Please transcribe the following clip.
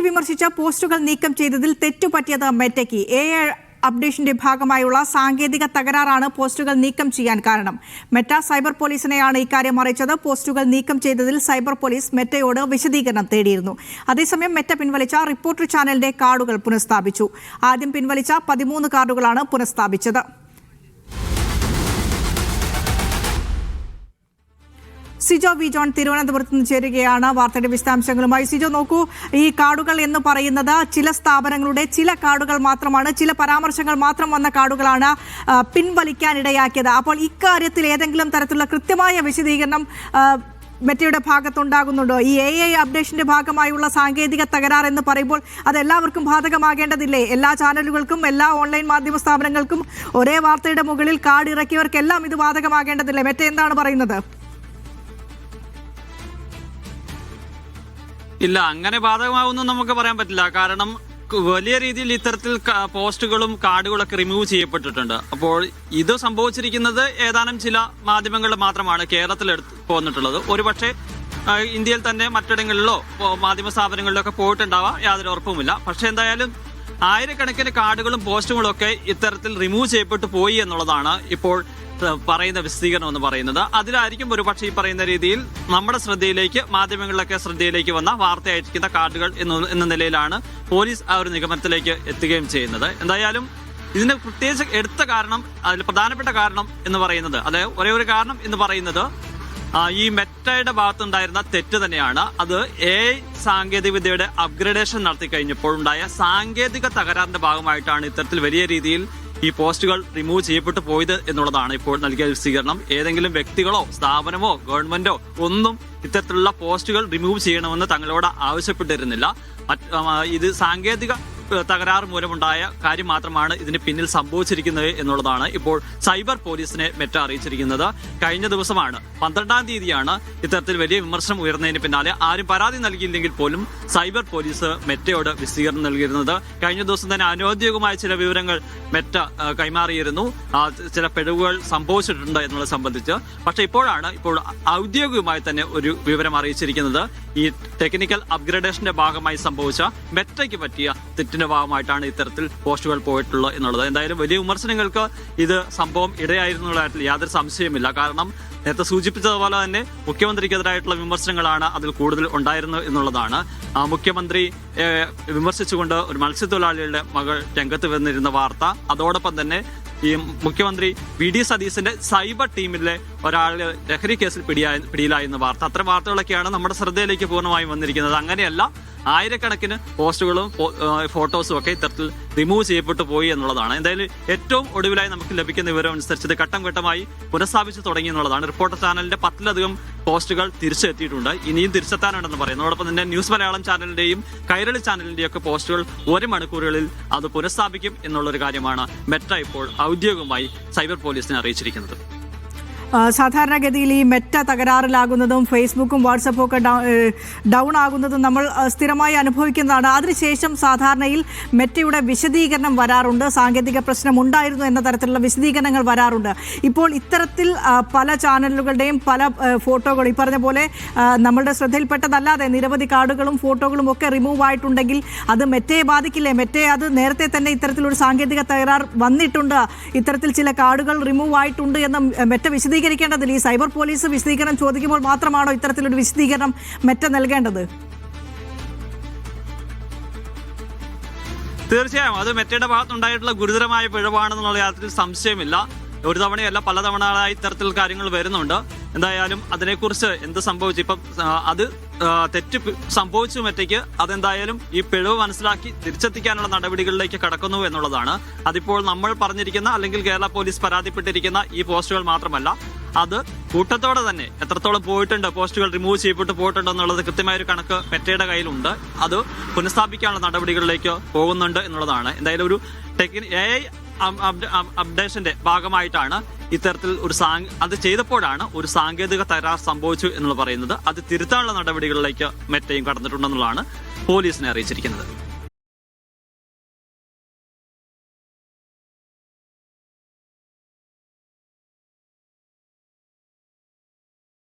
വിമർശിച്ച പോസ്റ്റുകൾ നീക്കം ചെയ്തതിൽ തെറ്റുപറ്റിയത് മെറ്റയ്ക്ക്. AI അപ്ഡേഷന്റെ ഭാഗമായുള്ള സാങ്കേതിക തകരാറാണ് പോസ്റ്റുകൾ നീക്കം ചെയ്യാൻ കാരണം. മെറ്റ സൈബർ പോലീസിനെയാണ് ഇക്കാര്യം അറിയിച്ചത്. പോസ്റ്റുകൾ നീക്കം ചെയ്തതിൽ സൈബർ പോലീസ് മെറ്റയോട് വിശദീകരണം തേടിയിരുന്നു. അതേസമയം മെറ്റ പിൻവലിച്ച റിപ്പോർട്ടർ ചാനലിന്റെ കാർഡുകൾ പുനഃസ്ഥാപിച്ചു. ആദ്യം പിൻവലിച്ച 13 കാർഡുകളാണ് പുനഃസ്ഥാപിച്ചത്. സിജോ വി ജോൺ തിരുവനന്തപുരത്ത് നിന്ന് ചേരുകയാണ് വാർത്തയുടെ വിശദാംശങ്ങളുമായി. സിജോ, നോക്കൂ, ഈ കാർഡുകൾ എന്ന് പറയുന്നത് ചില സ്ഥാപനങ്ങളുടെ ചില കാർഡുകൾ മാത്രമാണ്, ചില പരാമർശങ്ങൾ മാത്രം വന്ന കാർഡുകളാണ് പിൻവലിക്കാനിടയാക്കിയത്. അപ്പോൾ ഇക്കാര്യത്തിൽ ഏതെങ്കിലും തരത്തിലുള്ള കൃത്യമായ വിശദീകരണം മെറ്റയുടെ ഭാഗത്തുണ്ടാകുന്നുണ്ടോ? ഈ AI അപ്ഡേഷന്റെ ഭാഗമായുള്ള സാങ്കേതിക തകരാർ എന്ന് പറയുമ്പോൾ അത് എല്ലാവർക്കും ബാധകമാകേണ്ടതില്ലേ? എല്ലാ ചാനലുകൾക്കും എല്ലാ ഓൺലൈൻ മാധ്യമ സ്ഥാപനങ്ങൾക്കും ഒരേ വാർത്തയുടെ മുകളിൽ കാർഡ് ഇറക്കിയവർക്കെല്ലാം ഇത് ബാധകമാകേണ്ടതില്ലേ? മെറ്റ എന്താണ് പറയുന്നത്? ഇല്ല, അങ്ങനെ ബാധകമാവുമെന്ന് നമുക്ക് പറയാൻ പറ്റില്ല. കാരണം വലിയ രീതിയിൽ ഇത്തരത്തിൽ പോസ്റ്റുകളും കാർഡുകളൊക്കെ റിമൂവ് ചെയ്യപ്പെട്ടിട്ടുണ്ട്. അപ്പോൾ ഇത് സംഭവിച്ചിരിക്കുന്നത് ഏതാനും ചില മാധ്യമങ്ങളിൽ മാത്രമാണ് കേരളത്തിൽ പോന്നിട്ടുള്ളത്. ഒരുപക്ഷെ ഇന്ത്യയിൽ തന്നെ മറ്റിടങ്ങളിലോ മാധ്യമ സ്ഥാപനങ്ങളിലോ ഒക്കെ പോയിട്ടുണ്ടാവാം, യാതൊരു ഉറപ്പുമില്ല. പക്ഷെ എന്തായാലും ആയിരക്കണക്കിന് കാർഡുകളും പോസ്റ്റുകളും ഒക്കെ ഇത്തരത്തിൽ റിമൂവ് ചെയ്യപ്പെട്ടു പോയി എന്നുള്ളതാണ് ഇപ്പോൾ പറയുന്ന വിശദീകരണം എന്ന് പറയുന്നത്. അതിലായിരിക്കും ഒരുപക്ഷെ ഈ പറയുന്ന രീതിയിൽ നമ്മുടെ ശ്രദ്ധയിലേക്ക്, മാധ്യമങ്ങളിലൊക്കെ ശ്രദ്ധയിലേക്ക് വന്ന വാർത്തയായിരിക്കുന്ന കാർഡുകൾ എന്ന നിലയിലാണ് പോലീസ് ആ ഒരു നിഗമനത്തിലേക്ക് എത്തുകയും ചെയ്യുന്നത്. എന്തായാലും ഇതിന് പ്രത്യേകിച്ച് എടുത്ത കാരണം, അതിൽ പ്രധാനപ്പെട്ട കാരണം എന്ന് പറയുന്നത്, അതായത് ഒരേ ഒരു കാരണം എന്ന് പറയുന്നത് ഈ മെറ്റയുടെ ഭാഗത്തുണ്ടായിരുന്ന തെറ്റ് തന്നെയാണ്. അത് AI സാങ്കേതിക വിദ്യയുടെ അപ്ഗ്രഡേഷൻ നടത്തി കഴിഞ്ഞപ്പോൾ ഉണ്ടായ സാങ്കേതിക തകരാറിന്റെ ഭാഗമായിട്ടാണ് ഇത്തരത്തിൽ വലിയ രീതിയിൽ ഈ പോസ്റ്റുകൾ റിമൂവ് ചെയ്യപ്പെട്ടു പോയത് എന്നുള്ളതാണ് ഇപ്പോൾ നൽകിയ വിശദീകരണം. ഏതെങ്കിലും വ്യക്തികളോ സ്ഥാപനമോ ഗവൺമെന്റോ ഒന്നും ഇത്തരത്തിലുള്ള പോസ്റ്റുകൾ റിമൂവ് ചെയ്യണമെന്ന് തങ്ങളോട് ആവശ്യപ്പെട്ടിരുന്നില്ല. ഇത് സാങ്കേതിക തകരാറ് മൂലമുണ്ടായ കാര്യം മാത്രമാണ് ഇതിന് പിന്നിൽ സംഭവിച്ചിരിക്കുന്നത് എന്നുള്ളതാണ് ഇപ്പോൾ സൈബർ പോലീസിനെ മെറ്റ അറിയിച്ചിരിക്കുന്നത്. കഴിഞ്ഞ ദിവസമാണ് 12-ാം തീയതിയാണ് ഇത്തരത്തിൽ വലിയ വിമർശനം ഉയർന്നതിന് പിന്നാലെ ആരും പരാതി നൽകിയില്ലെങ്കിൽ പോലും സൈബർ പോലീസ് മെറ്റയോട് വിശദീകരണം നൽകിയിരുന്നത്. കഴിഞ്ഞ ദിവസം തന്നെ അനൌദ്യോഗികമായ ചില വിവരങ്ങൾ മെറ്റ കൈമാറിയിരുന്നു, ചില പിഴവുകൾ സംഭവിച്ചിട്ടുണ്ട് എന്നുള്ളത് സംബന്ധിച്ച്. പക്ഷെ ഇപ്പോൾ ഔദ്യോഗികമായി തന്നെ ഒരു വിവരം അറിയിച്ചിരിക്കുന്നത് ഈ ടെക്നിക്കൽ അപ്ഗ്രഡേഷന്റെ ഭാഗമായി സംഭവിച്ച മെറ്റയ്ക്ക് പറ്റിയ തെറ്റിന്റെ ഭാഗമായിട്ടാണ് ഇത്തരത്തിൽ പോസ്റ്റുകൾ പോയിട്ടുള്ളത് എന്നുള്ളത്. എന്തായാലും വലിയ വിമർശനങ്ങൾക്ക് ഇത് സംഭവം ഇടയായിരുന്നുള്ള യാതൊരു സംശയമില്ല. കാരണം നേരത്തെ സൂചിപ്പിച്ചതുപോലെ തന്നെ മുഖ്യമന്ത്രിക്കെതിരായിട്ടുള്ള വിമർശനങ്ങളാണ് അതിൽ കൂടുതൽ ഉണ്ടായിരുന്നത് എന്നുള്ളതാണ്. മുഖ്യമന്ത്രി വിമർശിച്ചുകൊണ്ട് ഒരു മത്സ്യത്തൊഴിലാളികളുടെ മകൾ രംഗത്ത് വന്നിരുന്ന വാർത്ത, അതോടൊപ്പം തന്നെ ഈ മുഖ്യമന്ത്രി VD സതീശന്റെ സൈബർ ടീമിലെ ഒരാൾ ലഹരി കേസിൽ പിടിയിലായെന്ന വാർത്ത, അത്തരം വാർത്തകളൊക്കെയാണ് നമ്മുടെ ശ്രദ്ധയിലേക്ക് പൂർണ്ണമായും വന്നിരിക്കുന്നത്. അങ്ങനെയല്ല, ആയിരക്കണക്കിന് പോസ്റ്റുകളും ഫോട്ടോസും ഒക്കെ ഇത്തരത്തിൽ റിമൂവ് ചെയ്യപ്പെട്ടു പോയി എന്നുള്ളതാണ്. എന്തായാലും ഏറ്റവും ഒടുവിലായി നമുക്ക് ലഭിക്കുന്ന വിവരം അനുസരിച്ച് ഇത് ഘട്ടം ഘട്ടമായി പുനഃസ്ഥാപിച്ചു തുടങ്ങി എന്നുള്ളതാണ്. റിപ്പോർട്ടർ ചാനലിന്റെ 10-ലധികം പോസ്റ്റുകൾ തിരിച്ചെത്തിയിട്ടുണ്ട്, ഇനിയും തിരിച്ചെത്താനുണ്ടെന്ന് പറയുന്നു. അതോടൊപ്പം തന്നെ ന്യൂസ് മലയാളം ചാനലിന്റെയും കൈരളി ചാനലിന്റെയും ഒക്കെ പോസ്റ്റുകൾ 1 മണിക്കൂറുകളിൽ അത് പുനഃസ്ഥാപിക്കും എന്നുള്ളൊരു കാര്യമാണ് മെറ്റ ഇപ്പോൾ ഔദ്യോഗികമായി സൈബർ പോലീസിനെ അറിയിച്ചിരിക്കുന്നത്. സാധാരണഗതിയിൽ ഈ മെറ്റ തകരാറിലാകുന്നതും ഫേസ്ബുക്കും വാട്സപ്പും ഒക്കെ ഡൗൺ ആകുന്നതും നമ്മൾ സ്ഥിരമായി അനുഭവിക്കുന്നതാണ്. അതിനുശേഷം സാധാരണയിൽ മെറ്റയുടെ വിശദീകരണം വരാറുണ്ട്, സാങ്കേതിക പ്രശ്നം ഉണ്ടായിരുന്നു എന്ന തരത്തിലുള്ള വിശദീകരണങ്ങൾ വരാറുണ്ട്. ഇപ്പോൾ ഇത്തരത്തിൽ പല ചാനലുകളുടെയും പല ഫോട്ടോകൾ ഈ പറഞ്ഞ പോലെ നമ്മളുടെ ശ്രദ്ധയിൽപ്പെട്ടതല്ലാതെ നിരവധി കാർഡുകളും ഫോട്ടോകളും ഒക്കെ റിമൂവ് ആയിട്ടുണ്ടെങ്കിൽ അത് മെറ്റയെ ബാധിക്കില്ലേ? മെറ്റയെ അത് നേരത്തെ തന്നെ ഇത്തരത്തിലൊരു സാങ്കേതിക തകരാർ വന്നിട്ടുണ്ട്, ഇത്തരത്തിൽ ചില കാർഡുകൾ റിമൂവ് ആയിട്ടുണ്ട് എന്ന് മെറ്റ വിശദീകരിക്കേണ്ടതില്ല. ഈ സൈബർ പോലീസ് വിശദീകരണം ചോദിക്കുമ്പോൾ മാത്രമാണോ ഇത്തരത്തിലൊരു വിശദീകരണം മെറ്റ നൽകേണ്ടത്? തീർച്ചയായും അത് മെറ്റയുടെ ഭാഗത്തുണ്ടായിട്ടുള്ള ഗുരുതരമായ പിഴവാണെന്നുള്ള യാതൊരു സംശയമില്ല. ഒരു തവണയല്ല, പലതവണകളായി ഇത്തരത്തിൽ കാര്യങ്ങൾ വരുന്നുണ്ട്. എന്തായാലും അതിനെക്കുറിച്ച് എന്ത് സംഭവിച്ചു, ഇപ്പം അത് തെറ്റ് സംഭവിച്ചു മെറ്റയ്ക്ക്, അതെന്തായാലും ഈ പിഴവ് മനസ്സിലാക്കി തിരിച്ചെത്തിക്കാനുള്ള നടപടികളിലേക്ക് കടക്കുന്നു എന്നുള്ളതാണ്. അതിപ്പോൾ നമ്മൾ പറഞ്ഞിരിക്കുന്ന അല്ലെങ്കിൽ കേരള പോലീസ് പരാതിപ്പെട്ടിരിക്കുന്ന ഈ പോസ്റ്റുകൾ മാത്രമല്ല, അത് കൂട്ടത്തോടെ തന്നെ എത്രത്തോളം പോയിട്ടുണ്ട്, പോസ്റ്റുകൾ റിമൂവ് ചെയ്യപ്പെട്ട് പോയിട്ടുണ്ട് എന്നുള്ളത് കൃത്യമായൊരു കണക്ക് മെറ്റയുടെ കയ്യിലുണ്ട്. അത് പുനഃസ്ഥാപിക്കാനുള്ള നടപടികളിലേക്ക് പോകുന്നുണ്ട് എന്നുള്ളതാണ്. എന്തായാലും ഒരു AI അപ്ഡേഷന്റെ ഭാഗമായിട്ടാണ് ഇത്തരത്തിൽ അത് ചെയ്തപ്പോഴാണ് ഒരു സാങ്കേതിക തകരാർ സംഭവിച്ചു എന്ന് പറയുന്നത്. അത് തിരുത്താനുള്ള നടപടികളിലേക്ക് മെറ്റയും കടന്നിട്ടുണ്ടെന്നുള്ളതാണ് പോലീസിനെ അറിയിച്ചിരിക്കുന്നത്.